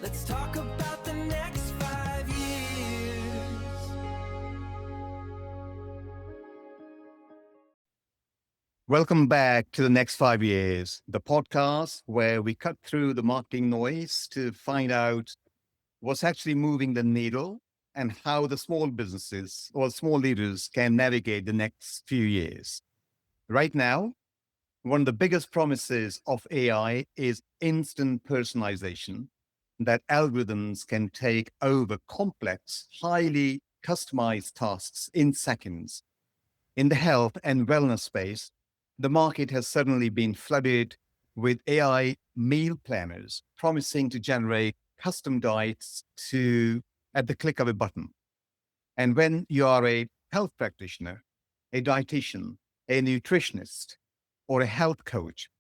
Let's talk about the next 5 years. Welcome back to the next 5 years, the podcast where we cut through the marketing noise to find out what's actually moving the needle and how the small businesses or small leaders can navigate the next few years. Right now, one of the biggest promises of AI is instant personalization, that algorithms can take over complex, highly customized tasks in seconds. In the health and wellness space, the market has suddenly been flooded with AI meal planners promising to generate custom diets at the click of a button. And when you are a health practitioner, a dietitian, a nutritionist, or a health coach,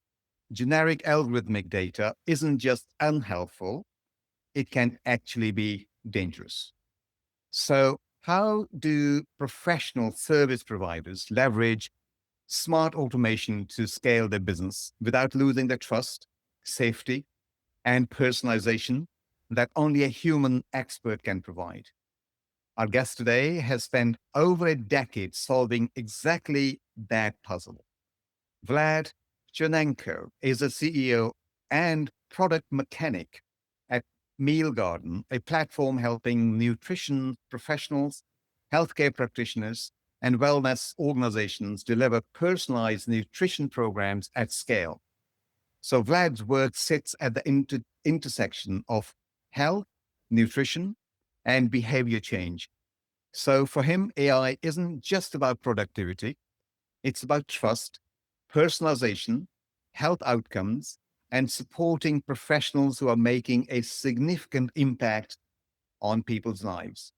generic algorithmic data isn't just unhelpful, it can actually be dangerous. So, how do professional service providers leverage smart automation to scale their business without losing the trust, safety, and personalization that only a human expert can provide? Our guest today has spent over a decade solving exactly that puzzle. Vlad Chernenko is a CEO and product mechanic at Meal Garden, a platform helping nutrition professionals, healthcare practitioners, and wellness organizations deliver personalized nutrition programs at scale. So Vlad's work sits at the intersection of health, nutrition, and behavior change. So for him, AI isn't just about productivity, it's about trust, personalization, health outcomes, and supporting professionals who are making a significant impact on people's lives.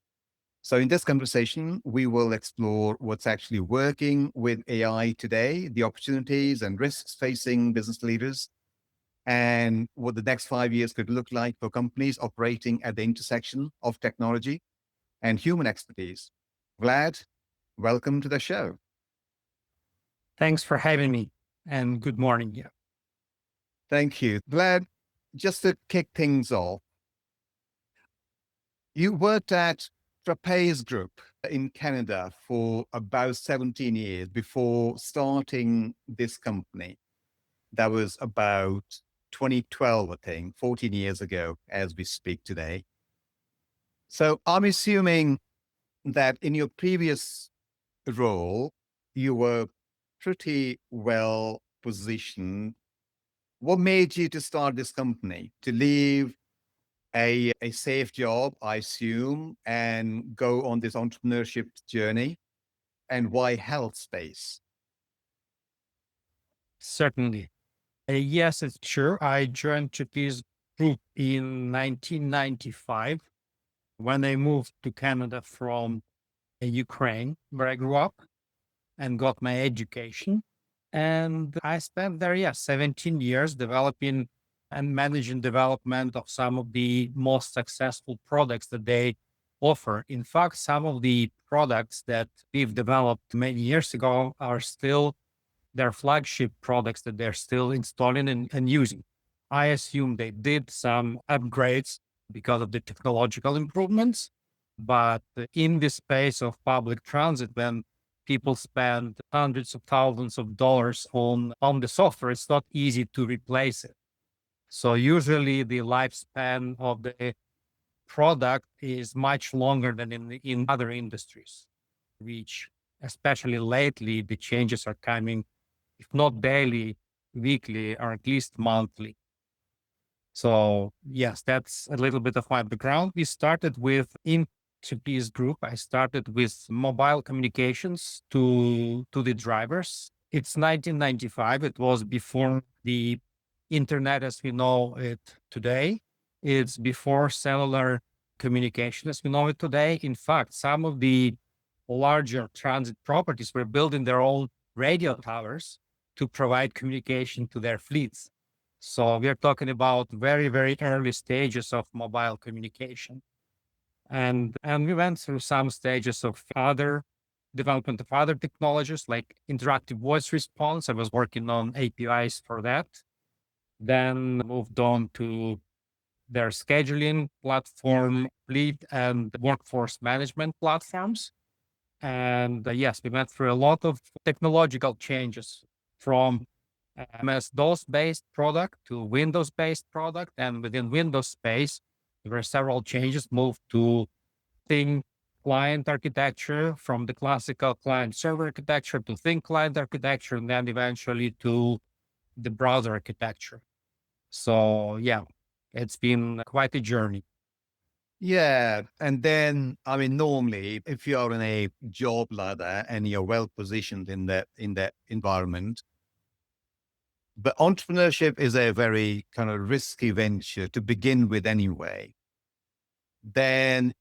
So, in this conversation, we will explore what's actually working with AI today, the opportunities and risks facing business leaders, and what the next 5 years could look like for companies operating at the intersection of technology and human expertise. Vlad, welcome to the show. Thanks for having me and good morning. Yeah. Thank you. Vlad, just to kick things off, you worked at Trapeze Group in Canada for about 17 years before starting this company. That was about 2012, I think, 14 years ago as we speak today. So I'm assuming that in your previous role, you were pretty well positioned. What made you to start this company, to leave a safe job, I assume, and go on this entrepreneurship journey? And why health space? Certainly. Yes, it's true. I joined Chapter's group in 1995 when I moved to Canada from Ukraine, where I grew up and got my education. And I spent there, 17 years developing and managing development of some of the most successful products that they offer. In fact, some of the products that we've developed many years ago are still their flagship products that they're still installing and using. I assume they did some upgrades because of the technological improvements, but in the space of public transit, when people spend hundreds of thousands of dollars on the software, it's not easy to replace it. So usually the lifespan of the product is much longer than in other industries, which especially lately, the changes are coming, if not daily, weekly, or at least monthly. So yes, that's a little bit of my background. We started with in Chippy's group. I started with mobile communications to the drivers. It's 1995. It was before the internet as we know it today. It's before cellular communication as we know it today. In fact, some of the larger transit properties were building their own radio towers to provide communication to their fleets. So we are talking about very, very early stages of mobile communication. And we went through some stages of other development of other technologies like interactive voice response. I was working on APIs for that. Then moved on to their scheduling platform, fleet and workforce management platforms. And yes, we went through a lot of technological changes from MS-DOS based product to Windows based product. And within Windows space, there were several changes, moved to thin client architecture, from the classical client server architecture to thin client architecture, and then eventually to the browser architecture. So yeah, it's been quite a journey. Yeah. And then, I mean, normally, if you're in a job ladder and you're well positioned in that environment, but entrepreneurship is a very kind of risky venture to begin with anyway. Then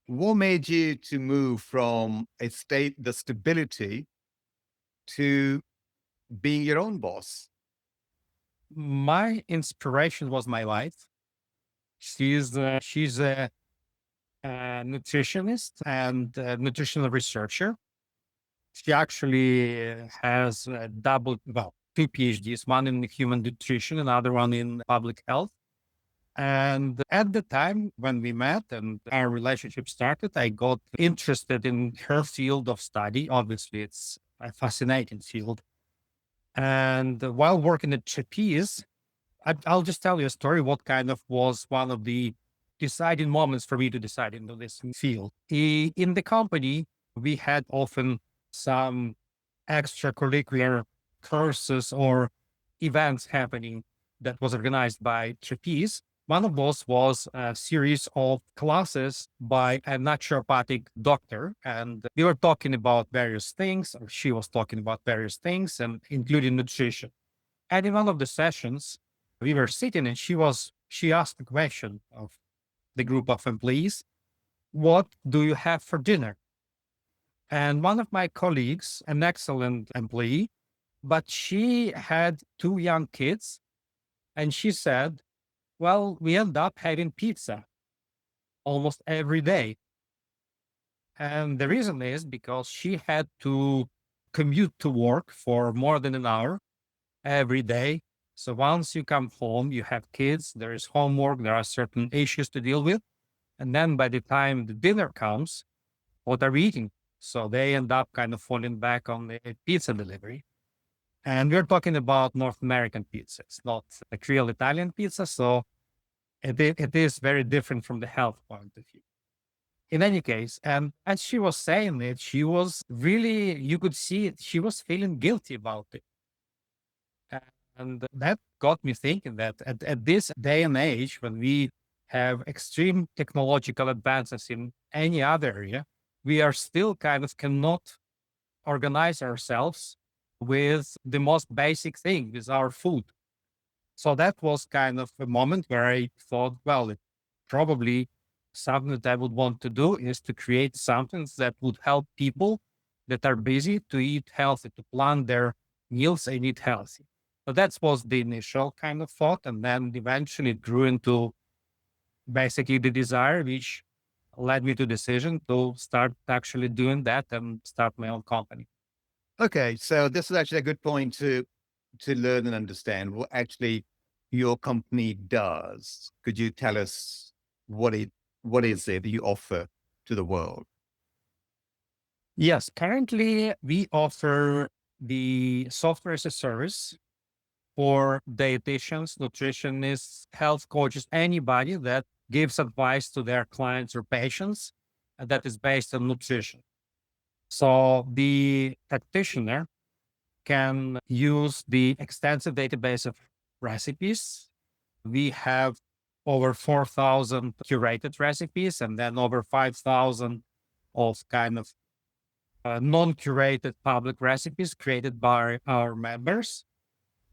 what made you to move from the stability to being your own boss? My inspiration was my wife. She's a nutritionist and a nutritional researcher. She actually has two PhDs, one in human nutrition, another one in public health. And at the time when we met and our relationship started, I got interested in her field of study. Obviously, it's a fascinating field. And while working at Chappies, I'll just tell you a story. What kind of was one of the deciding moments for me to decide into this field? In the company, we had often some extracurricular courses or events happening that was organized by Trapeze. One of those was a series of classes by a naturopathic doctor. And we were talking about various things, or she was talking about various things, and including nutrition. And in one of the sessions, we were sitting and she asked the question of the group of employees, what do you have for dinner? And one of my colleagues, an excellent employee, but she had two young kids, and she said, well, we end up having pizza almost every day. And the reason is because she had to commute to work for more than an hour every day. So once you come home, you have kids, there is homework, there are certain issues to deal with. And then by the time the dinner comes, what are we eating? So they end up kind of falling back on the pizza delivery. And we're talking about North American pizza. It's not a real Italian pizza. So it is very different from the health point of view. In any case, and as she was saying it, she was really, you could see it, she was feeling guilty about it. And that got me thinking that at this day and age, when we have extreme technological advances in any other area, we are still kind of cannot organize ourselves with the most basic thing, with our food. So that was kind of a moment where I thought, well, it probably something that I would want to do is to create something that would help people that are busy to eat healthy, to plan their meals and eat healthy. So that was the initial kind of thought. And then eventually it grew into basically the desire, which led me to decision to start actually doing that and start my own company. Okay, so this is actually a good point to learn and understand what actually your company does. Could you tell us what is it that you offer to the world? Yes, currently we offer the software as a service for dietitians, nutritionists, health coaches, anybody that gives advice to their clients or patients that is based on nutrition. So the practitioner can use the extensive database of recipes. We have over 4,000 curated recipes and then over 5,000 of kind of non-curated public recipes created by our members.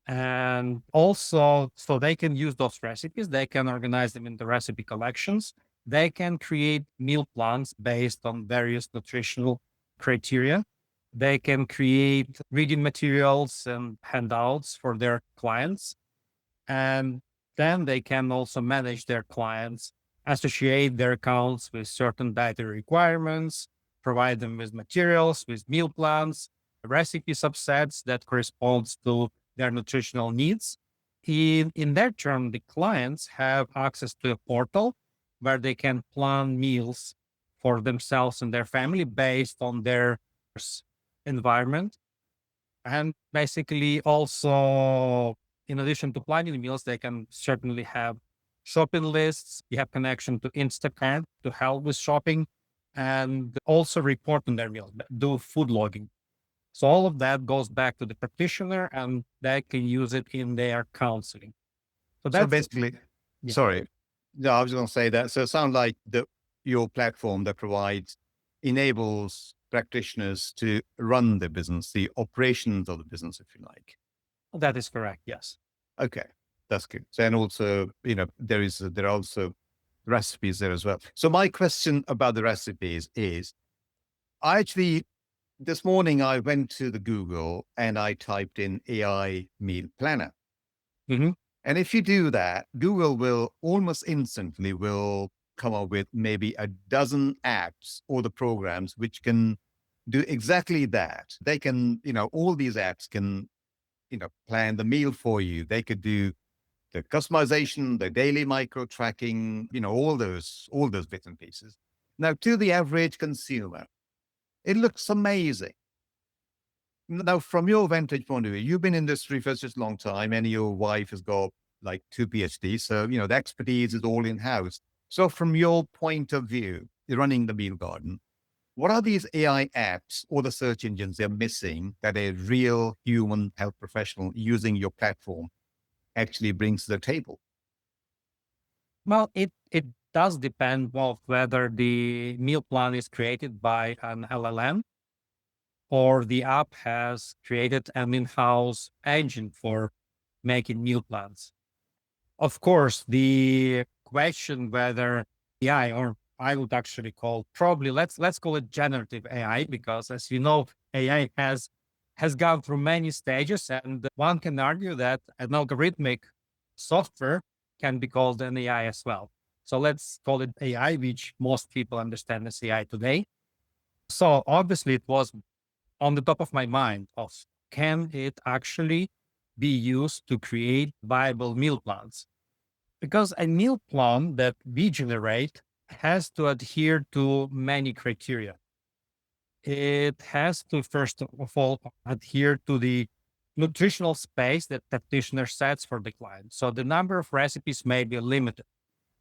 And also, so they can use those recipes, they can organize them in the recipe collections, they can create meal plans based on various nutritional criteria. They can create reading materials and handouts for their clients. And then they can also manage their clients, associate their accounts with certain dietary requirements, provide them with materials, with meal plans, recipe subsets that corresponds to their nutritional needs. in their turn, the clients have access to a portal where they can plan meals for themselves and their family based on their environment. And basically also, in addition to planning the meals, they can certainly have shopping lists. You have connection to Instacart to help with shopping and also report on their meals, do food logging. So all of that goes back to the practitioner and they can use it in their counseling. So So that's, basically, yeah, sorry, no, I was going to say that. So it sounds like your platform that enables practitioners to run the business, the operations of the business, if you like. that is correct. Yes. Okay, that's good. So, and also, there are also recipes there as well. So my question about the recipes is, I actually this morning I went to the Google and I typed in AI meal planner. Mm-hmm. And if you do that, Google will almost instantly will come up with maybe a dozen apps or the programs which can do exactly that. They can, all these apps can, plan the meal for you. They could do the customization, the daily micro tracking, all those bits and pieces. Now, to the average consumer, it looks amazing. Now, from your vantage point of view, you've been in the industry for such a long time, and your wife has got like 2 PhDs. So, the expertise is all in house. So, from your point of view, you're running the meal garden. What are these AI apps or the search engines they're missing that a real human health professional using your platform actually brings to the table? Well, it does depend of whether the meal plan is created by an LLM or the app has created an in-house engine for making meal plans. Of course, the question whether AI, or I would actually call probably let's call it generative AI, because as you know, AI has gone through many stages, and one can argue that an algorithmic software can be called an AI as well. So let's call it AI, which most people understand as AI today. So obviously it was on the top of my mind of, can it actually be used to create viable meal plans? Because a meal plan that we generate has to adhere to many criteria. It has to, first of all, adhere to the nutritional space that practitioner sets for the client. So the number of recipes may be limited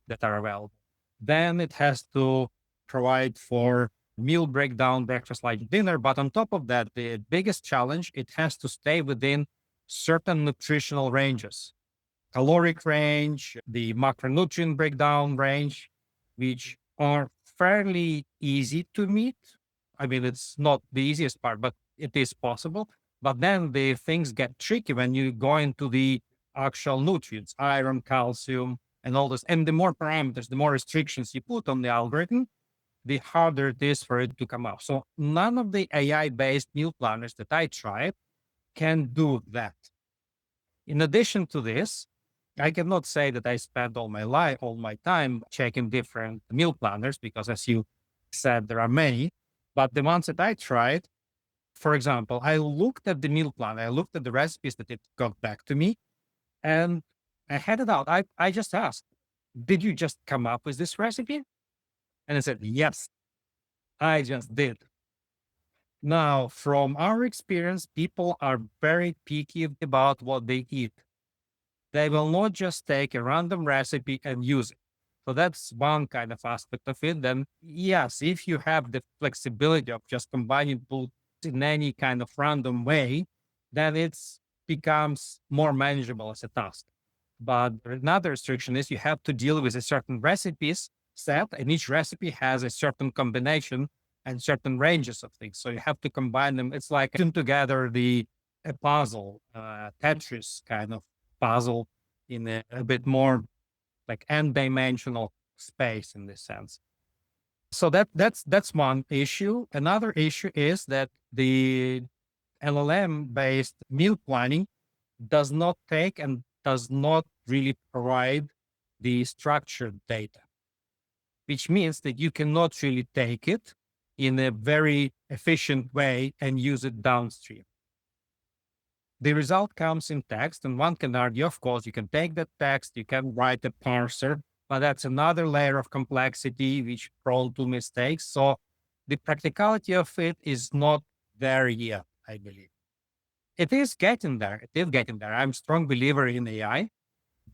that are available. Then it has to provide for meal breakdown, breakfast, lunch, dinner. But on top of that, the biggest challenge, it has to stay within certain nutritional ranges, caloric range, the macronutrient breakdown range, which are fairly easy to meet. I mean, it's not the easiest part, but it is possible. But then the things get tricky when you go into the actual nutrients, iron, calcium, and all this. And the more parameters, the more restrictions you put on the algorithm, the harder it is for it to come out. So none of the AI based meal planners that I tried can do that. In addition to this, I cannot say that I spent all my life, all my time checking different meal planners, because as you said, there are many. But the ones that I tried, for example, I looked at the meal plan, I looked at the recipes that it got back to me, and I had it out. I just asked, did you just come up with this recipe? And I said, yes, I just did. Now, from our experience, people are very picky about what they eat. They will not just take a random recipe and use it. So that's one kind of aspect of it. Then, yes, if you have the flexibility of just combining both in any kind of random way, then it becomes more manageable as a task. But another restriction is you have to deal with a certain recipes set, and each recipe has a certain combination and certain ranges of things. So you have to combine them. It's like putting together a puzzle, Tetris kind of puzzle in a bit more like n-dimensional space in this sense. So that's one issue. Another issue is that the LLM based meal planning does not take and does not really provide the structured data, which means that you cannot really take it in a very efficient way and use it downstream. the result comes in text, and one can argue, of course, you can take that text, you can write a parser, but that's another layer of complexity which prone to mistakes. So the practicality of it is not there yet, I believe. It is getting there. It is getting there. I'm a strong believer in AI,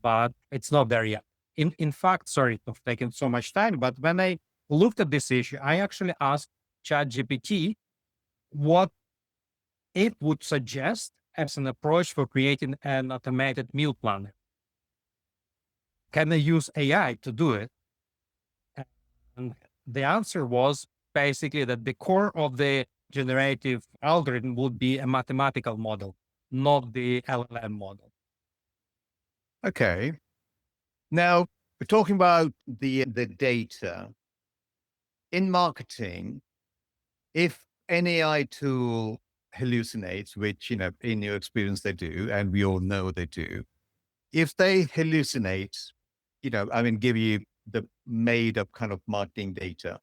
but it's not there yet. In fact, sorry for taking so much time, but when I looked at this issue, I actually asked ChatGPT what it would suggest as an approach for creating an automated meal planner. Can I use AI to do it? And the answer was basically that the core of the generative algorithm would be a mathematical model, not the LLM model. Okay. Now, we're talking about the data. In marketing, if an AI tool hallucinates, which, in your experience they do, and we all know they do, if they hallucinate, give you the made up kind of marketing data,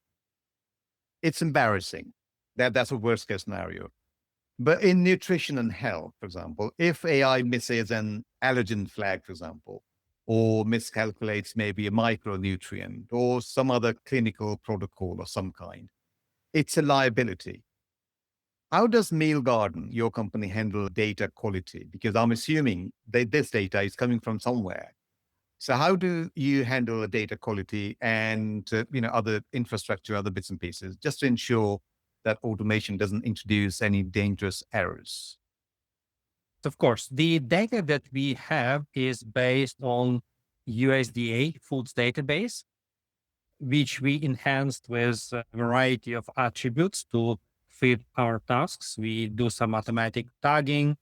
it's embarrassing. That's a worst case scenario. But in nutrition and health, for example, if AI misses an allergen flag, for example, or miscalculates maybe a micronutrient or some other clinical protocol of some kind, it's a liability. How does Meal Garden, your company, handle data quality? Because I'm assuming that this data is coming from somewhere. So how do you handle the data quality and other infrastructure, other bits and pieces, just to ensure that automation doesn't introduce any dangerous errors? Of course, the data that we have is based on USDA foods database, which we enhanced with a variety of attributes to fit our tasks. We do some automatic tagging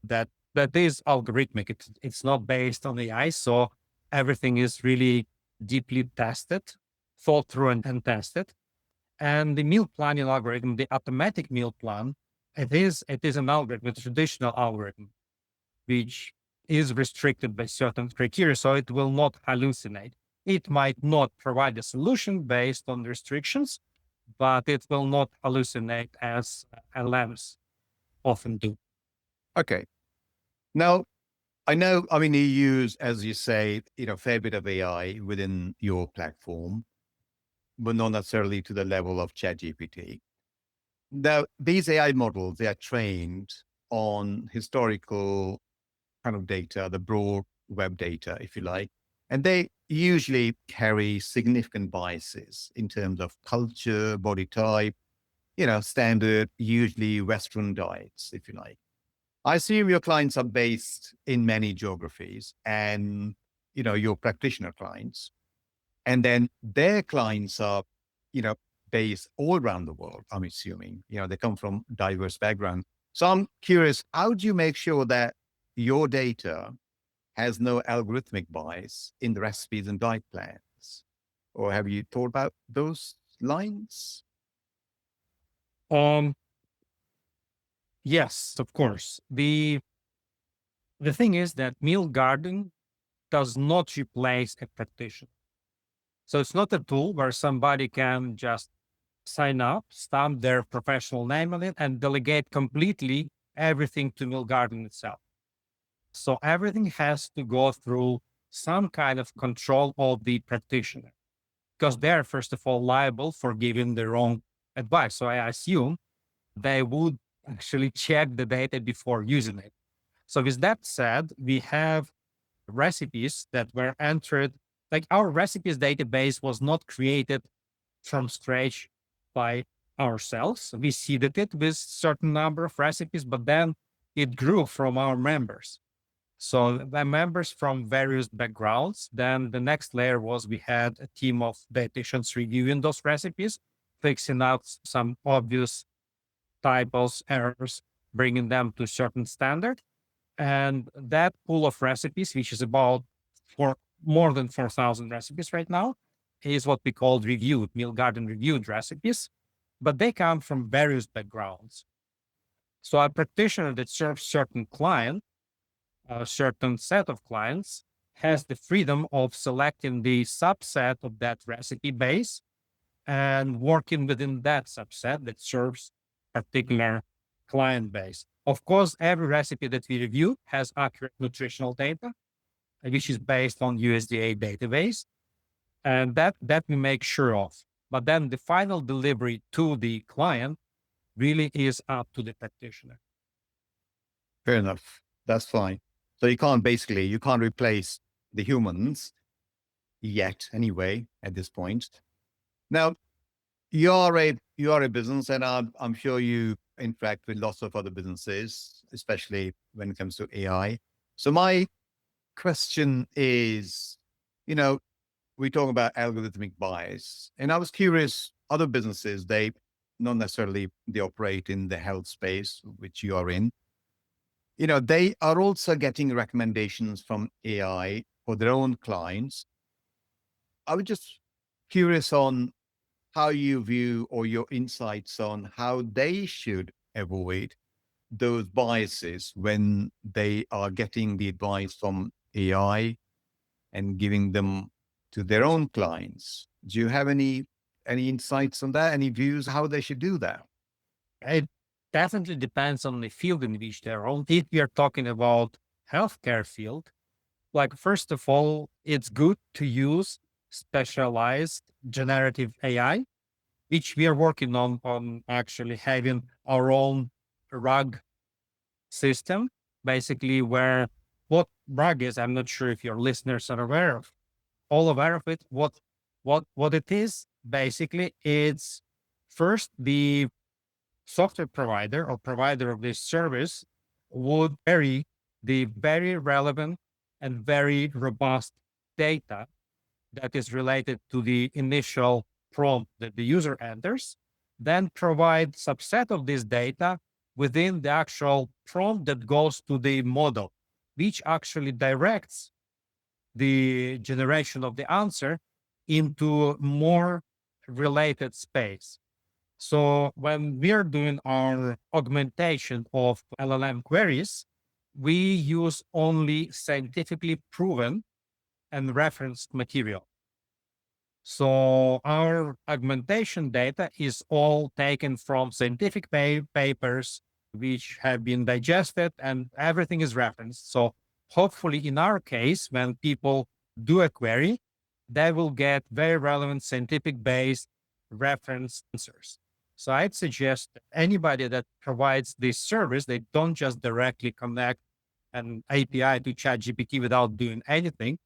that is algorithmic. It's not based on AI. So everything is really deeply tested, thought through and tested. And the meal planning algorithm, the automatic meal plan, it is an algorithm, a traditional algorithm, which is restricted by certain criteria. So it will not hallucinate. It might not provide a solution based on restrictions, but it will not hallucinate as LMs often do. Okay. Now, you use, as you say, a fair bit of AI within your platform, but not necessarily to the level of ChatGPT. Now, these AI models, they are trained on historical kind of data, the broad web data, if you like, and they usually carry significant biases in terms of culture, body type, standard, usually Western diets, if you like. I assume your clients are based in many geographies and, your practitioner clients. And then their clients are, you know, based all around the world, I'm assuming. They come from diverse backgrounds. So I'm curious, how do you make sure that your data has no algorithmic bias in the recipes and diet plans? Or have you thought about those lines? Um, yes, of course. The thing is that meal garden does not replace a practitioner. So it's not a tool where somebody can just sign up, stamp their professional name on it, and delegate completely everything to meal garden itself. So everything has to go through some kind of control of the practitioner because they're, first of all, liable for giving the wrong advice. So I assume they would actually check the data before using it. So with that said, we have recipes that were entered, like our recipes database was not created from scratch by ourselves. We seeded it with certain number of recipes, but then it grew from our members. So the members from various backgrounds. Then the next layer was we had a team of dietitians reviewing those recipes, fixing out some obvious typos, errors, bringing them to certain standard. And that pool of recipes, which is about more than 4,000 recipes right now, is what we call reviewed, meal garden reviewed recipes, but they come from various backgrounds. So a practitioner that serves certain client, a certain set of clients, has the freedom of selecting the subset of that recipe base and working within that subset that serves particular client base. Of course, every recipe that we review has accurate nutritional data, which is based on USDA database, and that we make sure of. But then the final delivery to the client really is up to the practitioner. Fair enough. That's fine. So you can't replace the humans yet anyway at this point. Now, you're a business, and I'm sure you interact with lots of other businesses, especially when it comes to AI. So my question is, you know, we talk about algorithmic bias, and I was curious, other businesses, they not necessarily they operate in the health space, which you are in. They are also getting recommendations from AI for their own clients. I was just curious on how you view or your insights on how they should avoid those biases when they are getting the advice from AI and giving them to their own clients. Do you have any insights on that? Any views how they should do that? It definitely depends on the field in which they're on. If we are talking about healthcare field, like first of all, it's good to use specialized generative AI, which we are working on actually having our own RAG system, basically where what RAG is, I'm not sure if your listeners are all aware of it. What it is, basically, it's first the software provider or provider of this service would query the very relevant and very robust data that is related to the initial prompt that the user enters, then provide subset of this data within the actual prompt that goes to the model, which actually directs the generation of the answer into more related space. So when we are doing our augmentation of LLM queries, we use only scientifically proven and referenced material. So our augmentation data is all taken from scientific papers, which have been digested, and everything is referenced. So hopefully in our case, when people do a query, they will get very relevant scientific based reference answers. So I'd suggest that anybody that provides this service, they don't just directly connect an API to ChatGPT without doing anything.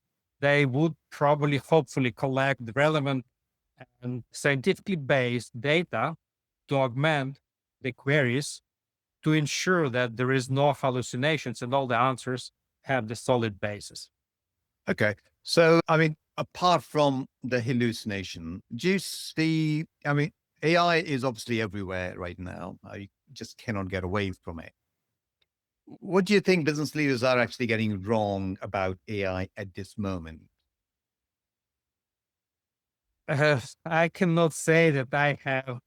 They would probably, hopefully, collect the relevant and scientifically based data to augment the queries to ensure that there is no hallucinations and all the answers have the solid basis. Okay. So, I mean, apart from the hallucination, do you see, I mean, AI is obviously everywhere right now. I just cannot get away from it. What do you think business leaders are actually getting wrong about AI at this moment? I cannot say that I have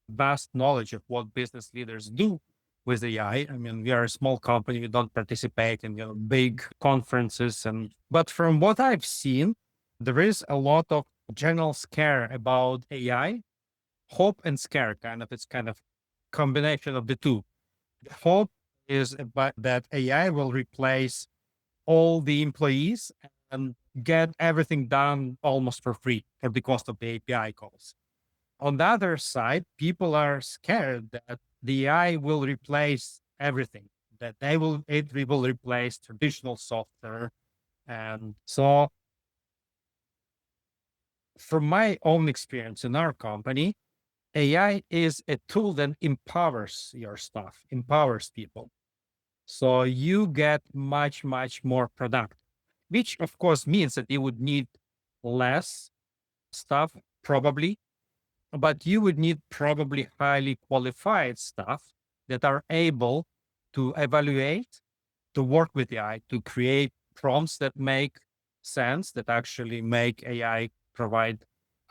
vast knowledge of what business leaders do with AI. I mean, we are a small company. We don't participate in big conferences, but from what I've seen, there is a lot of general scare about AI, hope and scare. It's kind of combination of the two. The hope is about that AI will replace all the employees and get everything done almost for free at the cost of the API calls. On the other side, people are scared that the AI will replace everything, that it will replace traditional software. And so from my own experience in our company, AI is a tool that empowers your staff, empowers people. So you get much, much more productive, which of course means that you would need less stuff, probably, but you would need probably highly qualified staff that are able to evaluate, to work with AI, to create prompts that make sense, that actually make AI provide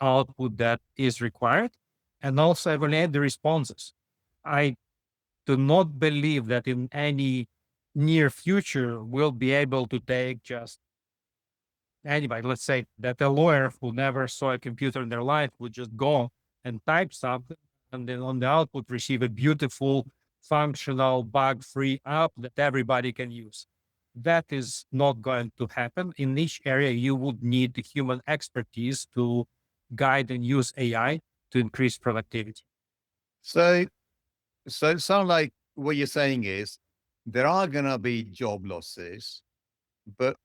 output that is required, and also evaluate the responses. I do not believe that in any near future we'll be able to take just anybody. Let's say that a lawyer who never saw a computer in their life would just go and type something and then on the output receive a beautiful functional, bug-free app that everybody can use. That is not going to happen. In each area, you would need the human expertise to guide and use AI to increase productivity. So, so it sounds like what you're saying is there are going to be job losses, but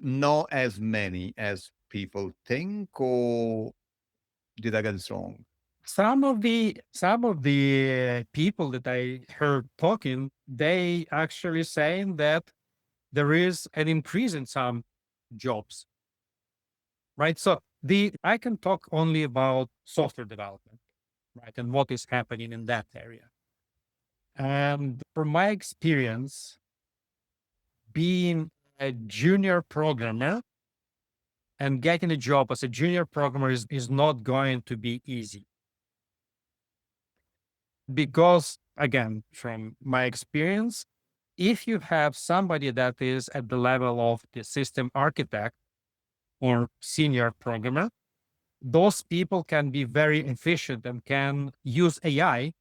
not as many as people think, or did I get this wrong? Some of the people that I heard talking, they actually saying that there is an increase in some jobs, right? So the I can talk only about software development, right, and what is happening in that area. And from my experience, being a junior programmer and getting a job as a junior programmer is not going to be easy. Because, again, from my experience, if you have somebody that is at the level of the system architect or senior programmer, those people can be very efficient and can use AI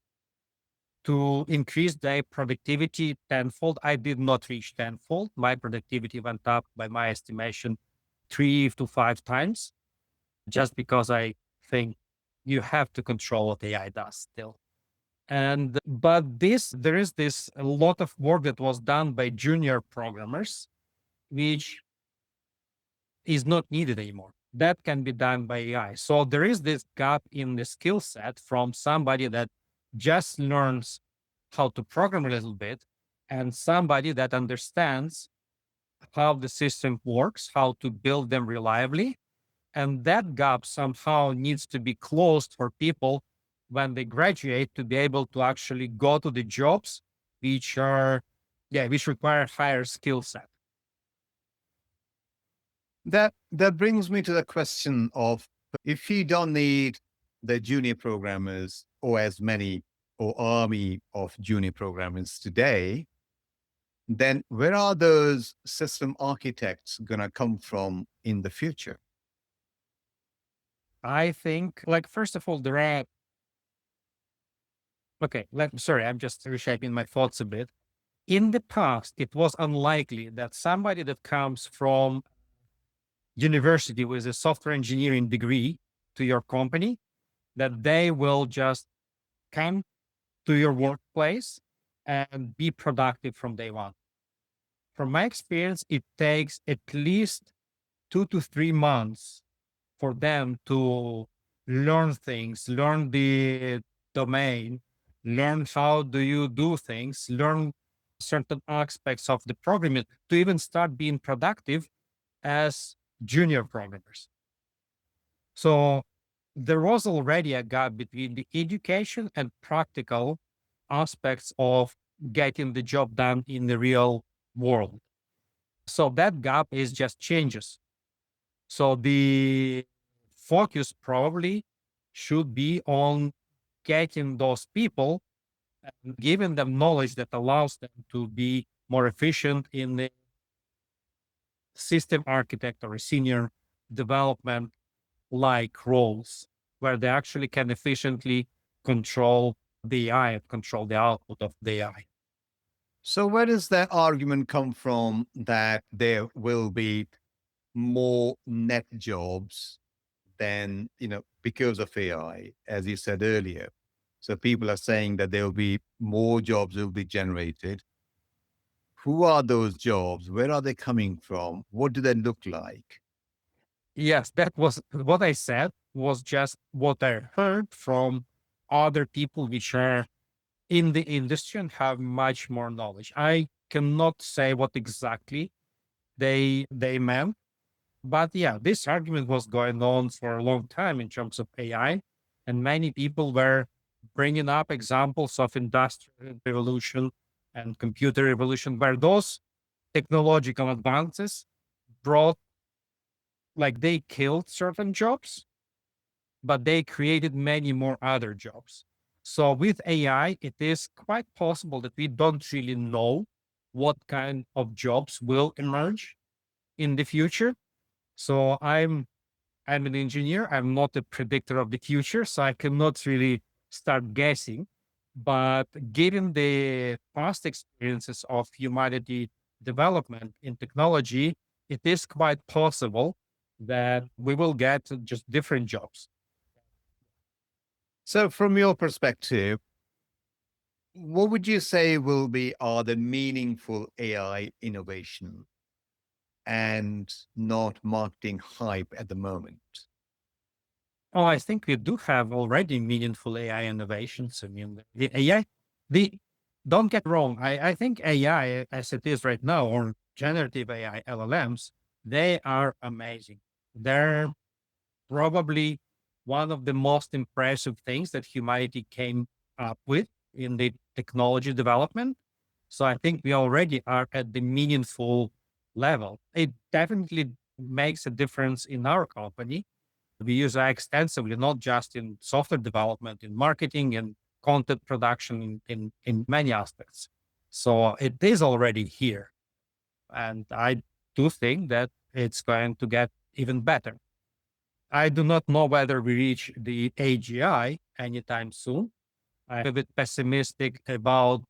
to increase their productivity tenfold. I did not reach tenfold. My productivity went up by my estimation 3 to 5 times, just because I think you have to control what AI does still. And but there is this a lot of work that was done by junior programmers, which is not needed anymore. That can be done by AI. So there is this gap in the skill set from somebody that just learns how to program a little bit and somebody that understands how the system works, how to build them reliably. And that gap somehow needs to be closed for people when they graduate to be able to actually go to the jobs which are, yeah, which require higher skill set. That brings me to the question of, if you don't need the junior programmers or as many or army of junior programmers today, then where are those system architects going to come from in the future? I think, like, first of all, there are, okay, sorry, I'm just reshaping my thoughts a bit. In the past, it was unlikely that somebody that comes from university with a software engineering degree to your company, that they will just come to your workplace and be productive from day one. From my experience, it takes at least 2 to 3 months for them to learn things, learn the domain, learn how do you do things, learn certain aspects of the programming to even start being productive as junior programmers. So there was already a gap between the education and practical aspects of getting the job done in the real world. So that gap is just changes. So the focus probably should be on getting those people and giving them knowledge that allows them to be more efficient in the system architect or a senior development like roles, where they actually can efficiently control the AI and control the output of the AI. So where does that argument come from that there will be more net jobs than, because of AI, as you said earlier? So people are saying that there will be more jobs will be generated. Who are those jobs? Where are they coming from? What do they look like? Yes, that was what I said, was just what I heard from other people which are in the industry and have much more knowledge. I cannot say what exactly they meant, but yeah, this argument was going on for a long time in terms of AI, and many people were bringing up examples of industrial revolution and computer revolution where those technological advances brought, like, they killed certain jobs, but they created many more other jobs. So with AI, it is quite possible that we don't really know what kind of jobs will emerge in the future. So I'm an engineer. I'm not a predictor of the future, so I cannot really start guessing. But given the past experiences of humanity development in technology, it is quite possible that we will get just different jobs. So, from your perspective, what would you say will be are the meaningful AI innovation and not marketing hype at the moment? Oh, I think we do have already meaningful AI innovations. I mean, the AI, the don't get wrong. I think AI as it is right now, or generative AI LLMs, they are amazing. They're probably one of the most impressive things that humanity came up with in the technology development. So I think we already are at the meaningful level. It definitely makes a difference in our company. We use AI extensively, not just in software development, in marketing and content production, in many aspects. So it is already here. And I do think that it's going to get even better. I do not know whether we reach the AGI anytime soon. I'm a bit pessimistic about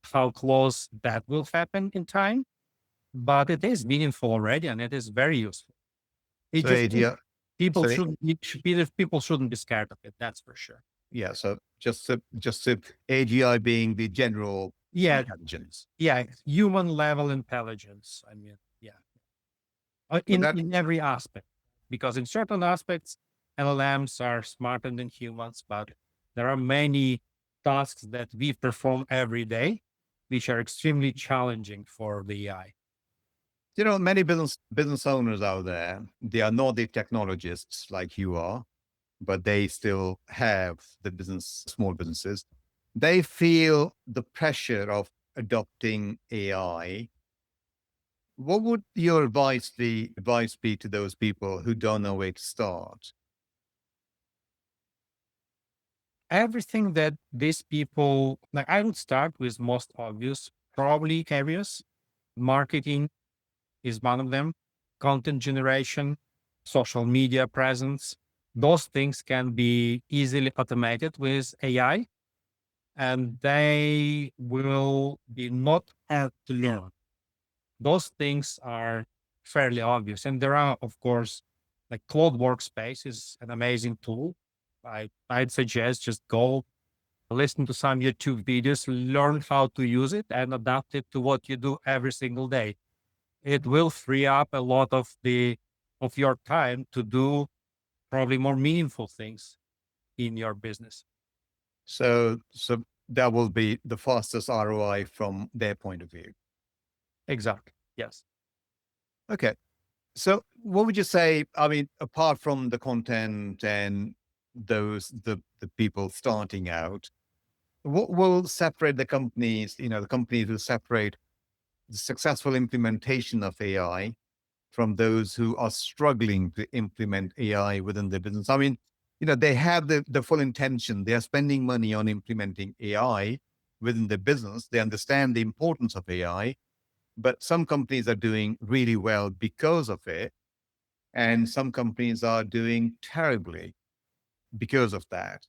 how close that will happen in time, but it is meaningful already and it is very useful. It So, just AGI, people so shouldn't people shouldn't be scared of it. That's for sure. yeah, so just AGI being the general Yeah, intelligence. yeah, human level intelligence. I mean, yeah, But that in every aspect, because in certain aspects, LLMs are smarter than humans, but there are many tasks that we perform every day, which are extremely challenging for the AI. many business owners out there, they are not the technologists like you are, but they still have the business, small businesses. They feel the pressure of adopting AI. What would your advice be to those people who don't know where to start? Everything that these people like, I would start with most obvious, probably areas. Marketing is one of them, content generation, social media presence. Those things can be easily automated with AI and they will be not hard to learn. Those things are fairly obvious. And there are, of course, like Cloud Workspace is an amazing tool. I'd suggest just go listen to some YouTube videos, learn how to use it and adapt it to what you do every single day. It will free up a lot of your time to do probably more meaningful things in your business. So that will be the fastest ROI from their point of view. Exactly. Yes. Okay. So what would you say? I mean, apart from the content and the people starting out, what will separate the companies, the companies will separate the successful implementation of AI from those who are struggling to implement AI within their business? I mean, they have the full intention. They are spending money on implementing AI within their business. They understand the importance of AI, but some companies are doing really well because of it. And some companies are doing terribly because of that.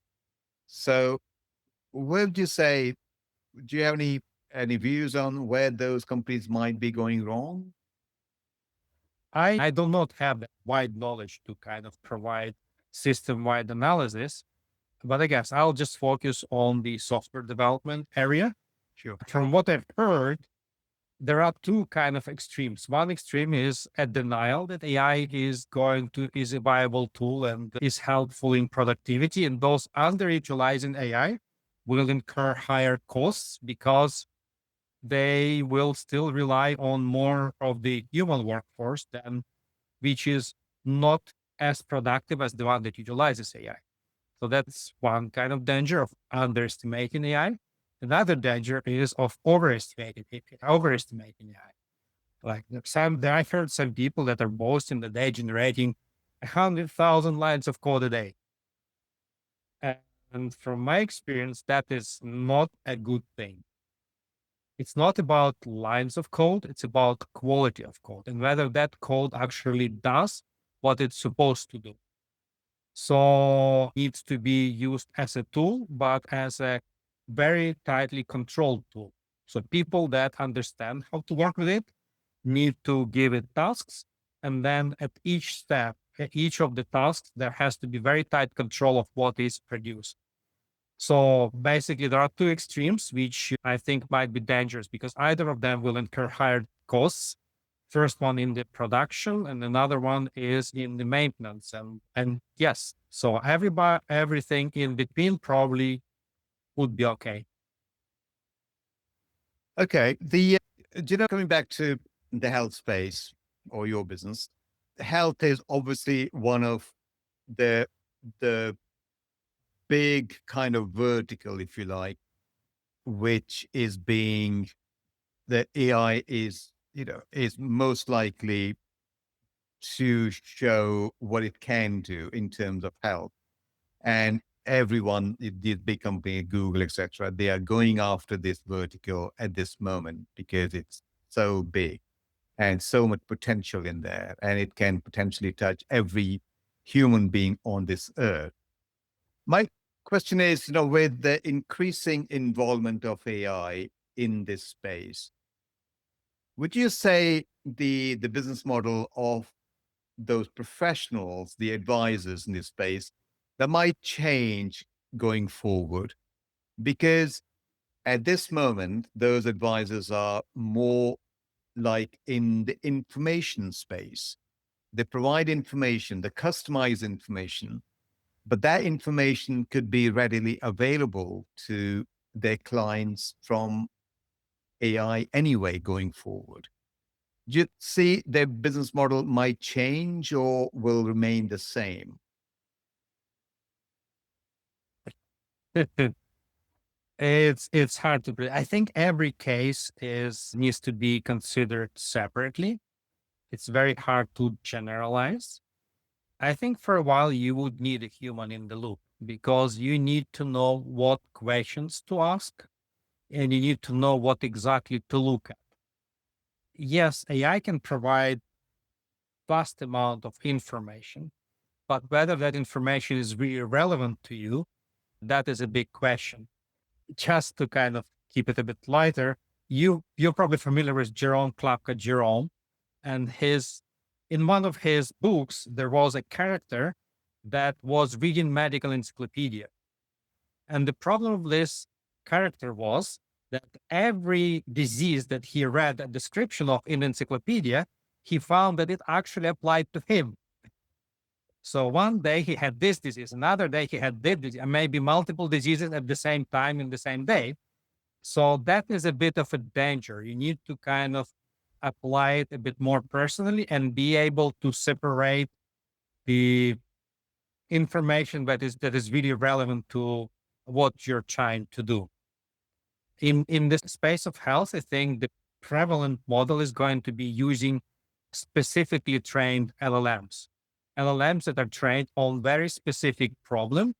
So where would you say, do you have any views on where those companies might be going wrong? I do not have that wide knowledge to kind of provide system wide analysis, but I guess I'll just focus on the software development area. Sure. From what I've heard, there are two kind of extremes. One extreme is a denial that AI is a viable tool and is helpful in productivity. And those underutilizing AI will incur higher costs because they will still rely on more of the human workforce than which is not as productive as the one that utilizes AI. So that's one kind of danger of underestimating AI. Another danger is of overestimating AI. Like I've heard some people that are boasting that they're generating 100,000 lines of code a day. And from my experience, that is not a good thing. It's not about lines of code, it's about quality of code and whether that code actually does what it's supposed to do. So it needs to be used as a tool, but as a very tightly controlled tool. So people that understand how to work with it need to give it tasks. And then at each step, at each of the tasks, there has to be very tight control of what is produced. So basically, there are two extremes, which I think might be dangerous because either of them will incur higher costs. First one in the production, and another one is in the maintenance. And yes, so everything in between probably would be okay. Okay. Coming back to the health space or your business, health is obviously one of the the big kind of vertical, if you like, which is being the AI is most likely to show what it can do in terms of health. And everyone, these big companies, Google, etc., they are going after this vertical at this moment because it's so big and so much potential in there, and it can potentially touch every human being on this earth. My question is, with the increasing involvement of AI in this space, would you say the business model of those professionals, the advisors in this space, that might change going forward? Because at this moment, those advisors are more like in the information space. They provide information, they customize information, but that information could be readily available to their clients from AI anyway going forward. Do you see their business model might change or will remain the same? It's hard to predict. I think every case is needs to be considered separately. It's very hard to generalize. I think for a while you would need a human in the loop because you need to know what questions to ask and you need to know what exactly to look at. Yes, AI can provide vast amount of information, but whether that information is really relevant to you, that is a big question. Just to kind of keep it a bit lighter, you're probably familiar with Jerome Klapka Jerome, and his in one of his books there was a character that was reading medical encyclopedia, and the problem of this character was that every disease that he read a description of in encyclopedia, he found that it actually applied to him. So one day he had this disease, another day he had this disease, and maybe multiple diseases at the same time in the same day. So that is a bit of a danger. You need to kind of apply it a bit more personally and be able to separate the information that is really relevant to what you're trying to do. In this space of health, I think the prevalent model is going to be using specifically trained LLMs that are trained on very specific problem,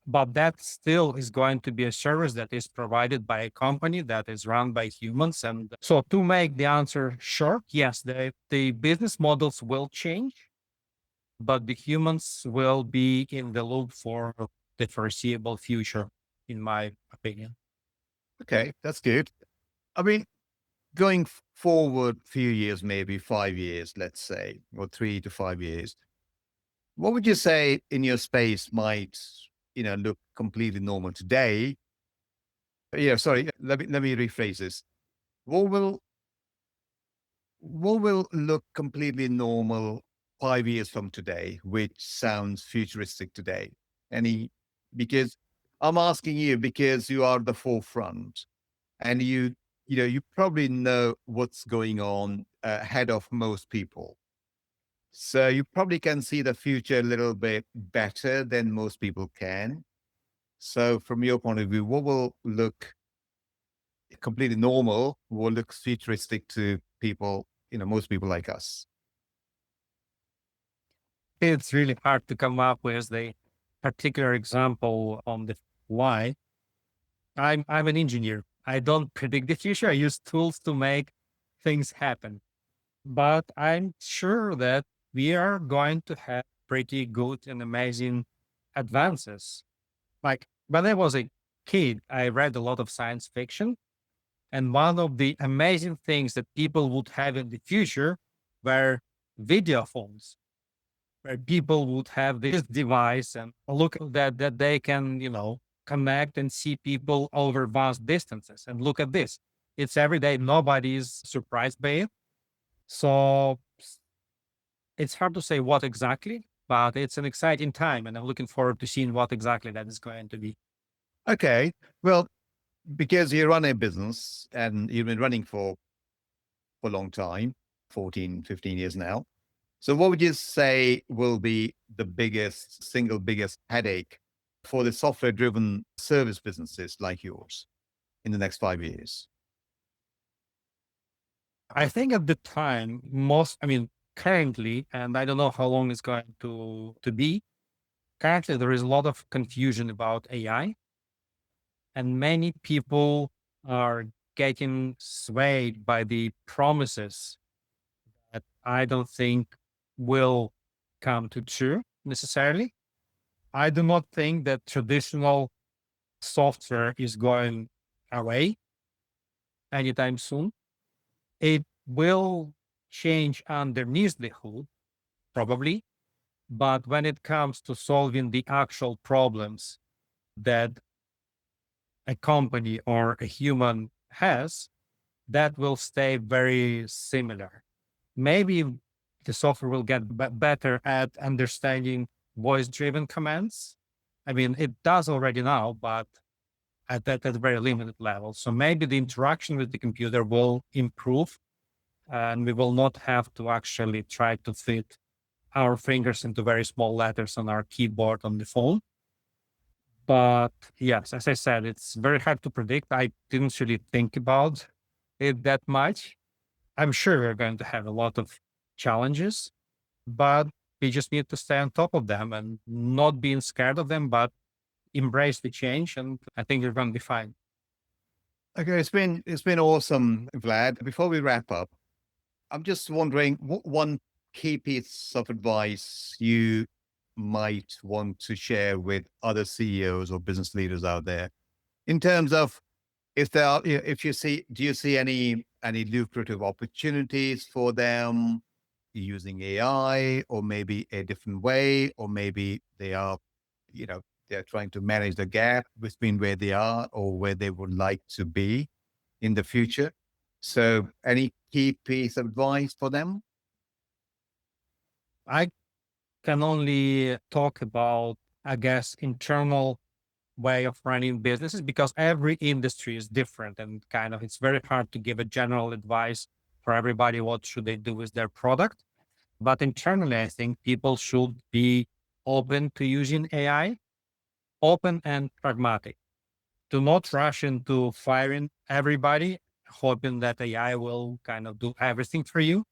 but that still is going to be a service that is provided by a company that is run by humans. And so to make the answer short, yes, the business models will change, but the humans will be in the loop for the foreseeable future, in my opinion. Okay, that's good. I mean, going forward a few years, maybe 5 years, let's say, or 3 to 5 years, what would you say in your space might, look completely normal today? Yeah, sorry, let me rephrase this. What will what will look completely normal 5 years from today, which sounds futuristic today? Any Because I'm asking you because you are the forefront and you probably know what's going on ahead of most people. So you probably can see the future a little bit better than most people can. So from your point of view, what will look completely normal, what looks futuristic to people, most people like us? It's really hard to come up with the particular example on the fly. I'm an engineer. I don't predict the future. I use tools to make things happen. But I'm sure that we are going to have pretty good and amazing advances. Like when I was a kid, I read a lot of science fiction. And one of the amazing things that people would have in the future were video phones, where people would have this device and look that they can, connect and see people over vast distances. And look at this. It's every day. Nobody is surprised by it. So it's hard to say what exactly, but it's an exciting time. And I'm looking forward to seeing what exactly that is going to be. Okay. Well, because you run a business and you've been running for a long time, 14, 15 years now. So what would you say will be the single biggest headache for the software driven service businesses like yours in the next 5 years? I think at the time, currently, and I don't know how long it's going to be, currently there is a lot of confusion about AI, and many people are getting swayed by the promises that I don't think will come to true necessarily. I do not think that traditional software is going away anytime soon. It will change underneath the hood, probably. But when it comes to solving the actual problems that a company or a human has, that will stay very similar. Maybe the software will get better at understanding voice driven commands. I mean, it does already now, but at a very limited level. So maybe the interaction with the computer will improve and we will not have to actually try to fit our fingers into very small letters on our keyboard on the phone. But yes, as I said, it's very hard to predict. I didn't really think about it that much. I'm sure we're going to have a lot of challenges, but we just need to stay on top of them and not being scared of them, but embrace the change. And I think you're going to be fine. Okay, it's been awesome, Vlad. Before we wrap up, I'm just wondering what one key piece of advice you might want to share with other CEOs or business leaders out there in terms of if you see, do you see any lucrative opportunities for them using AI, or maybe a different way, or maybe they are, they're trying to manage the gap between where they are or where they would like to be in the future. So any key piece of advice for them? I can only talk about, I guess, internal way of running businesses because every industry is different and kind of it's very hard to give a general advice for everybody what should they do with their product. But internally, I think people should be open to using AI, open and pragmatic. Do not rush into firing everybody, hoping that AI will kind of do everything for you.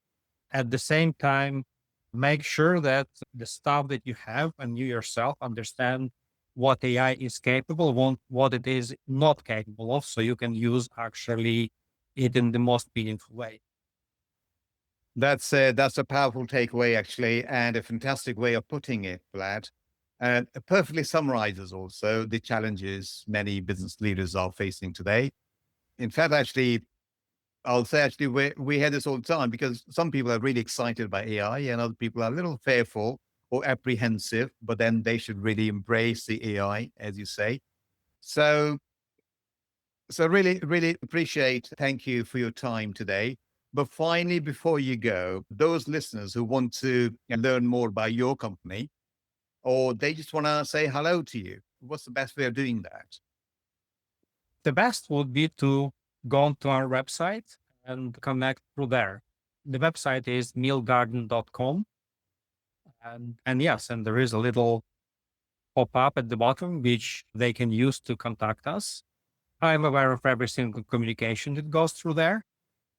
At the same time, make sure that the stuff that you have and you yourself understand what AI is capable of, what it is not capable of, so you can use actually it in the most meaningful way. That's a powerful takeaway, actually, and a fantastic way of putting it, Vlad. And it perfectly summarizes also the challenges many business leaders are facing today. In fact, actually, I'll say actually we hear this all the time because some people are really excited by AI and other people are a little fearful or apprehensive, but then they should really embrace the AI, as you say. So, so really, really appreciate, thank you for your time today. But finally, before you go, those listeners who want to learn more about your company, or they just want to say hello to you, what's the best way of doing that? The best would be to go onto our website and connect through there. The website is mealgarden.com. And yes, and there is a little pop up at the bottom, which they can use to contact us. I'm aware of every single communication that goes through there.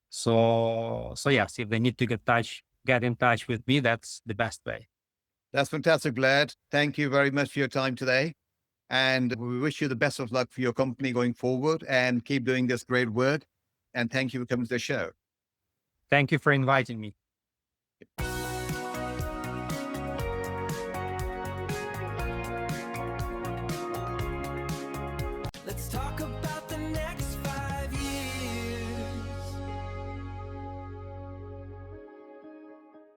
So yes, if they need to get in touch with me, that's the best way. That's fantastic, Vlad. Thank you very much for your time today. And we wish you the best of luck for your company going forward and keep doing this great work. And thank you for coming to the show. Thank you for inviting me.